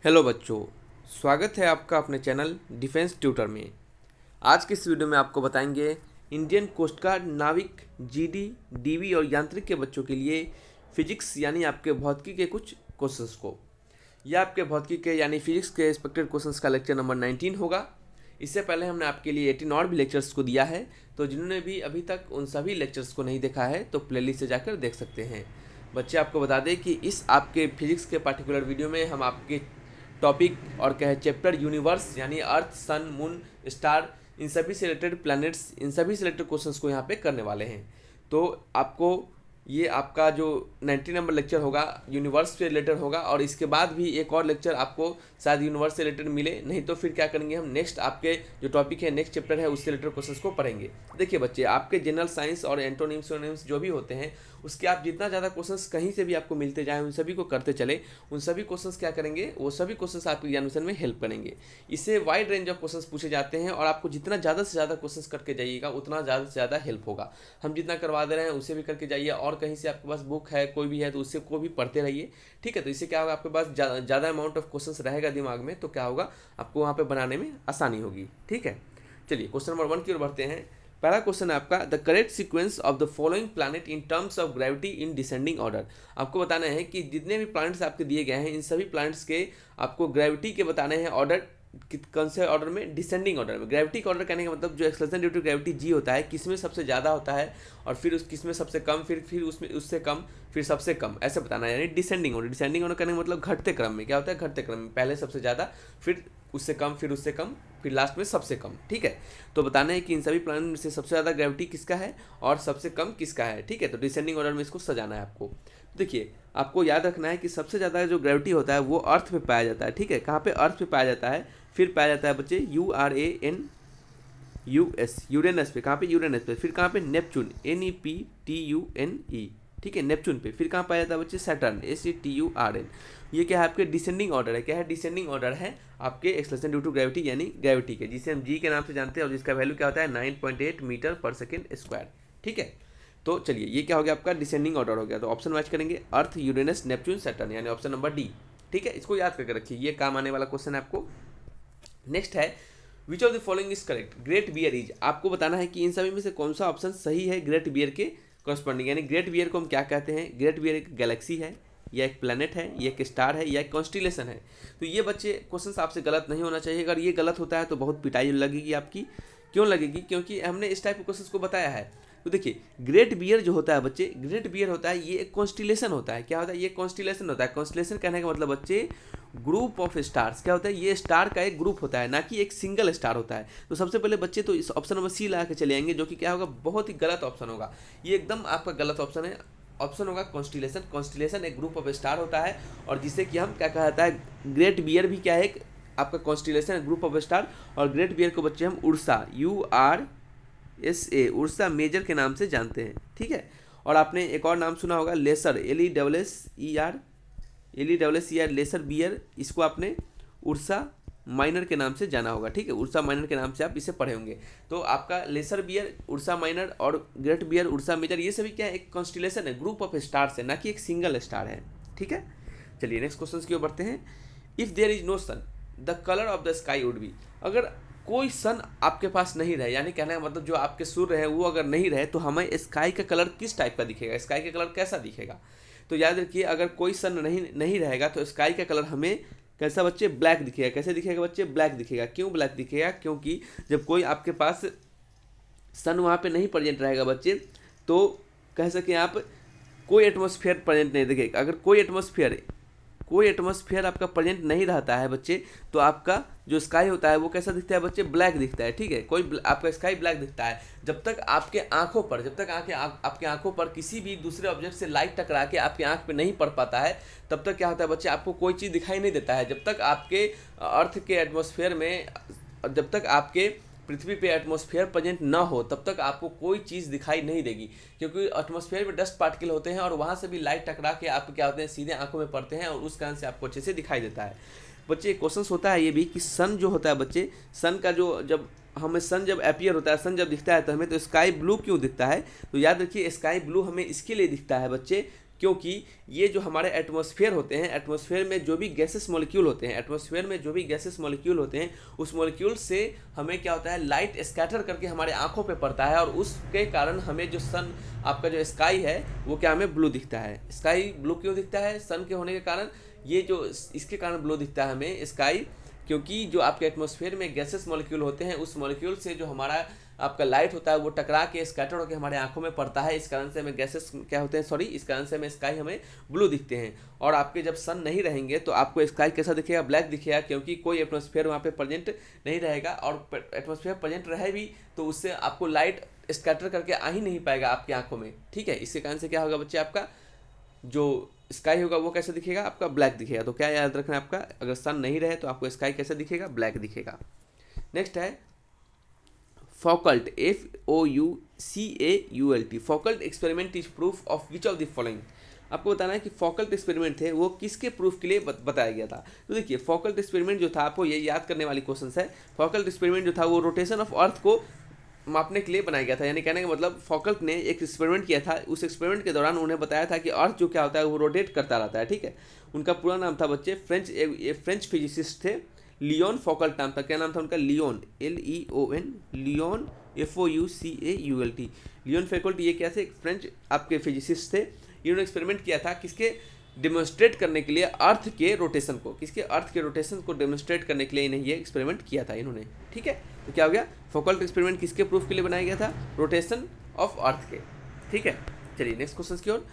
Hello बच्चों, स्वागत है आपका अपने चैनल डिफेंस ट्यूटर में। आज के इस वीडियो में आपको बताएंगे इंडियन कोस्ट गार्ड नाविक जीडी, डीवी और यांत्रिक के बच्चों के लिए फिजिक्स यानी आपके भौतिकी के कुछ क्वेश्चंस को। यह आपके भौतिकी के यानी फिजिक्स के एक्सपेक्टेड क्वेश्चंस का लेक्चर नंबर 19 होगा। इससे पहले हमने आपके लिए 18 और भी लेक्चर्स को दिया है, तो जिन्होंने भी अभी तक उन सभी लेक्चर्स को नहीं देखा है तो प्लेलिस्ट से जाकर देख सकते हैं। बच्चे, आपको बता दें कि इस आपके फिजिक्स के पार्टिकुलर वीडियो में हम आपके टॉपिक और क्या है चैप्टर यूनिवर्स यानी अर्थ, सन, मून, स्टार, इन सभी से रिलेटेड प्लैनेट्स, इन सभी से रिलेटेड क्वेश्चंस को यहाँ पे करने वाले हैं। तो आपको ये आपका जो 90 नंबर लेक्चर होगा यूनिवर्स से रिलेटेड होगा, और इसके बाद भी एक और लेक्चर आपको शायद यूनिवर्स से रिलेटेड मिले, नहीं तो फिर क्या करेंगे हम नेक्स्ट आपके जो टॉपिक है नेक्स्ट चैप्टर है उससे रिलेटेड क्वेश्चंस को पढ़ेंगे। देखिए बच्चे, आपके जनरल साइंस और एंटोनिम्स सिनोनिम्स जो भी होते हैं उसके आप जितना ज़्यादा क्वेश्चंस कहीं से भी आपको मिलते जाएँ उन सभी को करते चले, उन सभी क्वेश्चंस क्या करेंगे, वो सभी क्वेश्चंस आपके ज्ञान मिशन में हेल्प करेंगे। इससे वाइड रेंज ऑफ क्वेश्चंस पूछे जाते हैं और आपको जितना ज़्यादा से ज़्यादा क्वेश्चंस करके जाइएगा उतना ज़्यादा से ज़्यादा हेल्प होगा। हम जितना करवा दे रहे हैं उससे भी करके जाइए, और कहीं से आपके पास बुक है कोई भी है तो उससे को भी पढ़ते रहिए, ठीक है। तो इससे क्या होगा, आपके पास ज़्यादा अमाउंट ऑफ क्वेश्चंस रहेगा दिमाग में, तो क्या होगा, आपको वहाँ पे बनाने में आसानी होगी, ठीक है। चलिए क्वेश्चन नंबर 1 की ओर बढ़ते हैं। पहला क्वेश्चन है आपका, the correct sequence of the following planet in terms of gravity in descending order. आपको बताना है कि जितने भी प्लैनेट्स आपके दिए गए हैं इन सभी प्लैनेट्स के आपको ग्रेविटी के बताने हैं ऑर्डर, कौन से ऑर्डर में, डिसेंडिंग ऑर्डर में। ग्रेविटी का ऑर्डर कहने का मतलब जो acceleration due to gravity G होता है, किस में सबसे ज़्यादा होता है और फिर उस किस में सबसे कम, फिर उसमें उससे कम, फिर सबसे कम, ऐसे बताना है, यानी डिसेंडिंग ऑर्डर। डिसेंडिंग ऑर्डर कहने का मतलब घटते क्रम में, क्या होता है, घटते क्रम में, पहले सबसे ज़्यादा, फिर उससे कम, फिर उससे कम, फिर लास्ट में सबसे कम, ठीक है। तो बताना है कि इन सभी प्लैनेट में से सबसे ज़्यादा ग्रेविटी किसका है और सबसे कम किसका है, ठीक है। तो डिसेंडिंग ऑर्डर में इसको सजाना है आपको। देखिए, आपको याद रखना है कि सबसे ज़्यादा जो ग्रेविटी होता है वो अर्थ पे पाया जाता है, ठीक है। कहाँ पे, अर्थ पे पाया जाता है। फिर पाया जाता है बच्चे URANUS, यूरेनस पे। कहाँ पे, यूरेनस पे। फिर कहाँ पे, नेपच्यून, NEPTUNE, ठीक है, नेपच्यून पे। फिर कहाँ पाया जाता है बच्चे, सैटर्न, SATURN। ये क्या है, आपके डिसेंडिंग ऑर्डर है। क्या है, डिसेंडिंग ऑर्डर है आपके एक्सेलरेशन ड्यू टू ग्रेविटी यानी ग्रेविटी के, जिसे हम जी के नाम से जानते हैं और जिसका वैल्यू क्या होता है 9.8 मीटर पर सेकेंड स्क्वायर, ठीक है। तो चलिए, ये क्या हो गया आपका, डिसेंडिंग ऑर्डर हो गया। तो ऑप्शन मैच करेंगे, अर्थ, यूरेनस, नेपच्यून, सैटर्न, यानी ऑप्शन नंबर डी, ठीक है। इसको याद करके रखिए, ये काम आने वाला क्वेश्चन है आपको। नेक्स्ट है, which of the following is correct, great bear is. आपको बताना है कि इन सभी में से कौन सा ऑप्शन सही है ग्रेट बियर के कॉरस्पॉन्डिंग। यानी ग्रेट बियर को हम क्या कहते हैं, ग्रेट बियर एक गैलेक्सी है या एक प्लैनेट है या एक स्टार है या एक कॉन्स्टिलेशन है। तो ये बच्चे क्वेश्चन आपसे गलत नहीं होना चाहिए। अगर ये गलत होता है तो बहुत पिटाई लगेगी आपकी। क्यों लगेगी, क्योंकि हमने इस टाइप के क्वेश्चन को बताया है। तो देखिए, ग्रेट बियर जो होता है बच्चे, ग्रेट बियर होता है, ये एक कॉन्स्टिलेशन होता है। क्या होता है, ये कॉन्स्टिलेशन होता है। कॉन्स्टिलेशन कहने का मतलब बच्चे ग्रुप ऑफ स्टार्स। क्या होता है, ये स्टार का एक ग्रुप होता है, ना कि एक सिंगल स्टार होता है। तो सबसे पहले बच्चे तो इस ऑप्शन नंबर सी ला के चले आएंगे, जो कि क्या होगा, बहुत ही गलत ऑप्शन होगा। ये एकदम आपका गलत ऑप्शन है। ऑप्शन होगा कॉन्स्टिलेशन। कॉन्स्टिलेशन एक ग्रुप ऑफ स्टार होता है, और जिसे कि हम क्या कहता है, ग्रेट बियर भी क्या है, एक आपका कॉन्स्टिलेशन ग्रुप ऑफ स्टार। और ग्रेट बियर को बच्चे हम उर्सा, URSA, उर्सा मेजर के नाम से जानते हैं, ठीक है। और आपने एक और नाम सुना होगा, लेसर, LESSER, लेसर बियर। इसको आपने उर्सा माइनर के नाम से जाना होगा, ठीक है। उर्सा माइनर के नाम से आप इसे पढ़े होंगे। तो आपका लेसर बियर, उर्सा माइनर और ग्रेट बियर, उर्सा मेजर, ये सभी क्या है, एक कॉन्स्टिलेशन है, ग्रुप ऑफ स्टार्स है, ना कि एक सिंगल स्टार है, ठीक है। चलिए नेक्स्ट क्वेश्चन की ओर बढ़ते हैं। If there is no sun the colour of the sky would be. अगर कोई सन आपके पास नहीं रहे, यानी कहना है मतलब जो आपके सूर्य है वो अगर नहीं रहे, तो हमें स्काई का कलर किस टाइप का दिखेगा, स्काई का कलर कैसा दिखेगा। तो याद रखिए, अगर कोई सन नहीं रहेगा तो स्काई का कलर हमें कैसा बच्चे, ब्लैक दिखेगा। कैसे दिखेगा बच्चे, ब्लैक दिखेगा। क्यों ब्लैक दिखेगा, क्योंकि जब कोई आपके पास सन वहाँ पे नहीं प्रेजेंट रहेगा बच्चे, तो कह सकें आप कोई एटमॉस्फेयर प्रेजेंट नहीं दिखेगा। अगर कोई एटमॉस्फेयर आपका प्रेजेंट नहीं रहता है बच्चे, तो आपका जो स्काई होता है वो कैसा दिखता है बच्चे, ब्लैक दिखता है, ठीक है। आपका स्काई ब्लैक दिखता है। जब तक आपके आंखों पर किसी भी दूसरे ऑब्जेक्ट से लाइट टकरा के आपके आंख पे नहीं पड़ पाता है, तब तक क्या होता है बच्चे, आपको कोई चीज़ दिखाई नहीं देता है। जब तक आपके अर्थ के एटमॉस्फेयर में, जब तक आपके पृथ्वी पे एटमॉस्फेयर प्रेजेंट ना हो, तब तक आपको कोई चीज़ दिखाई नहीं देगी, क्योंकि एटमॉस्फेयर में डस्ट पार्टिकल होते हैं और वहाँ से भी लाइट टकरा के आपको क्या होते हैं, सीधे आंखों में पड़ते हैं और उस कारण से आपको अच्छे से दिखाई देता है। बच्चे क्वेश्चन होता है ये भी कि सन जो होता है बच्चे, सन का जो जब हमें सन जब अपीयर होता है, सन जब दिखता है तो हमें तो स्काई ब्लू क्यों दिखता है। तो याद रखिए, स्काई ब्लू हमें इसके लिए दिखता है बच्चे क्योंकि ये जो हमारे एटमॉस्फेयर होते हैं, एटमॉस्फेयर में जो भी गैसेस मॉलिक्यूल होते हैं, एटमॉस्फेयर में जो भी गैसेस मॉलिक्यूल होते हैं, उस मॉलिक्यूल से हमें क्या होता है, लाइट स्कैटर करके हमारे आंखों पे पड़ता है, और उसके कारण हमें जो सन, आपका जो स्काई है वो क्या हमें ब्लू दिखता है। स्काई ब्लू क्यों दिखता है? सन के होने के कारण, ये जो इसके कारण ब्लू दिखता है हमें स्काई, क्योंकि जो आपके एटमॉस्फेयर में गैसेस मॉलिक्यूल होते हैं, उस मॉलिक्यूल से जो हमारा आपका लाइट होता है वो टकरा के स्कैटर होकर हमारे आंखों में पड़ता है। इस कारण से हमें गैसेस क्या होते हैं, सॉरी, इस कारण से हमें स्काई हमें ब्लू दिखते हैं। और आपके जब सन नहीं रहेंगे तो आपको स्काई कैसा दिखेगा? ब्लैक दिखेगा, क्योंकि कोई एटमॉस्फेयर वहाँ पे प्रेजेंट नहीं रहेगा, और एटमॉस्फेयर प्रेजेंट रहे भी तो उससे आपको लाइट स्कैटर करके आ ही नहीं पाएगा आपकी आंखों में, ठीक है। इसके कारण से क्या होगा बच्चे, आपका जो स्काई होगा वो कैसा दिखेगा? आपका ब्लैक दिखेगा। तो क्या याद रखना है आपका, अगर सन नहीं रहे तो आपको स्काई कैसा दिखेगा? ब्लैक दिखेगा। नेक्स्ट है Foucault, FOUCAULT। Foucault experiment is proof of which of the following. आपको बताना है कि फॉकल्ट एक्सपेरिमेंट थे वो किसके प्रूफ के लिए बताया गया था। तो देखिए, फॉकल्ट एक्सपेरिमेंट जो था, आपको ये याद करने वाली क्वेश्चन है। फॉकल्ट एक्सपेरिमेंट जो था वो रोटेशन ऑफ अर्थ को मापने के लिए बनाया गया था। यानी कहने का मतलब, फॉकल्ट ने एक एक्सपेरिमेंट किया था, उस एक्सपेरिमेंट के दौरान उन्हें बताया था कि अर्थ जो क्या होता है वो रोटेट करता रहता है, ठीक है। उनका पूरा नाम था बच्चे, फ्रेंच फिजिसिस्ट थे, लियोन फॉकल्ट नाम था। क्या नाम था उनका? Leon, LEON, Leon, FOUCAULT, Leon Foucault. ये क्या थे? फ्रेंच आपके फिजिसिस्ट थे। इन्होंने एक्सपेरिमेंट किया था किसके? डेमोन्स्ट्रेट करने के लिए अर्थ के रोटेशन को, किसके? अर्थ के रोटेशन को डेमोन्स्ट्रेट करने के लिए इन्हें ये एक्सपेरिमेंट किया था इन्होंने, ठीक है। तो क्या हो गया? फॉकल्ट एक्सपेरिमेंट किसके प्रूफ के लिए बनाया गया था? रोटेशन ऑफ अर्थ के, ठीक है। चलिए नेक्स्ट क्वेश्चन की ओर।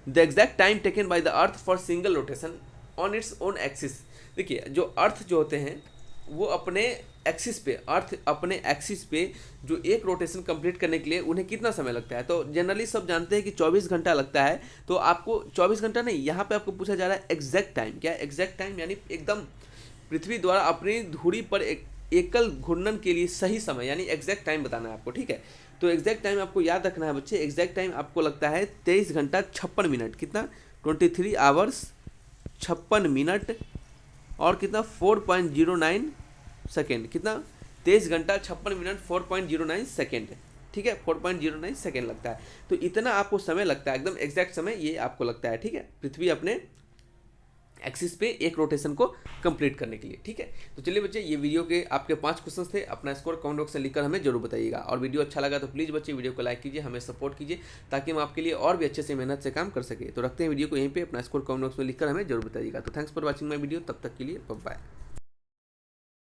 The exact time taken by the earth for single rotation on its own axis. देखिए, जो अर्थ जो होते हैं वो अपने एक्सिस पे, अर्थ अपने एक्सिस पे जो एक रोटेशन कंप्लीट करने के लिए उन्हें कितना समय लगता है? तो जनरली सब जानते हैं कि 24 घंटा लगता है। तो आपको 24 घंटा नहीं, यहाँ पे आपको पूछा जा रहा है एग्जैक्ट टाइम। क्या एग्जैक्ट टाइम? यानी एकदम पृथ्वी द्वारा अपनी धुरी पर एकल घूर्णन के लिए सही समय, यानी एग्जैक्ट टाइम बताना है आपको, ठीक है। तो एग्जैक्ट टाइम आपको याद रखना है बच्चे। एग्जैक्ट टाइम आपको लगता है 23 घंटा 56 मिनट। कितना? 23 आवर्स 56 मिनट और कितना? 4.09 सेकेंड। कितना? 23 घंटा 56 मिनट 4.09 सेकेंड, ठीक है। 4.09 सेकेंड लगता है। तो इतना आपको समय लगता है, एकदम एग्जैक्ट समय ये आपको लगता है, ठीक है, पृथ्वी अपने एक्सिस पे एक रोटेशन को कंप्लीट करने के लिए, ठीक है। तो चलिए बच्चे, ये वीडियो के आपके 5 क्वेश्चंस थे। अपना स्कोर कमेंट बॉक्स में लिखकर हमें जरूर बताइएगा, और वीडियो अच्छा लगा तो प्लीज़ बच्चे वीडियो को लाइक कीजिए, हमें सपोर्ट कीजिए, ताकि हम आपके लिए और भी अच्छे से मेहनत से काम कर सके। तो रखते हैं वीडियो को यहीं पे, अपना स्कोर कमेंट बॉक्स में लिखकर हमें जरूर बताइएगा। तो thanks for watching my video, तब तक के लिए बाय बाय।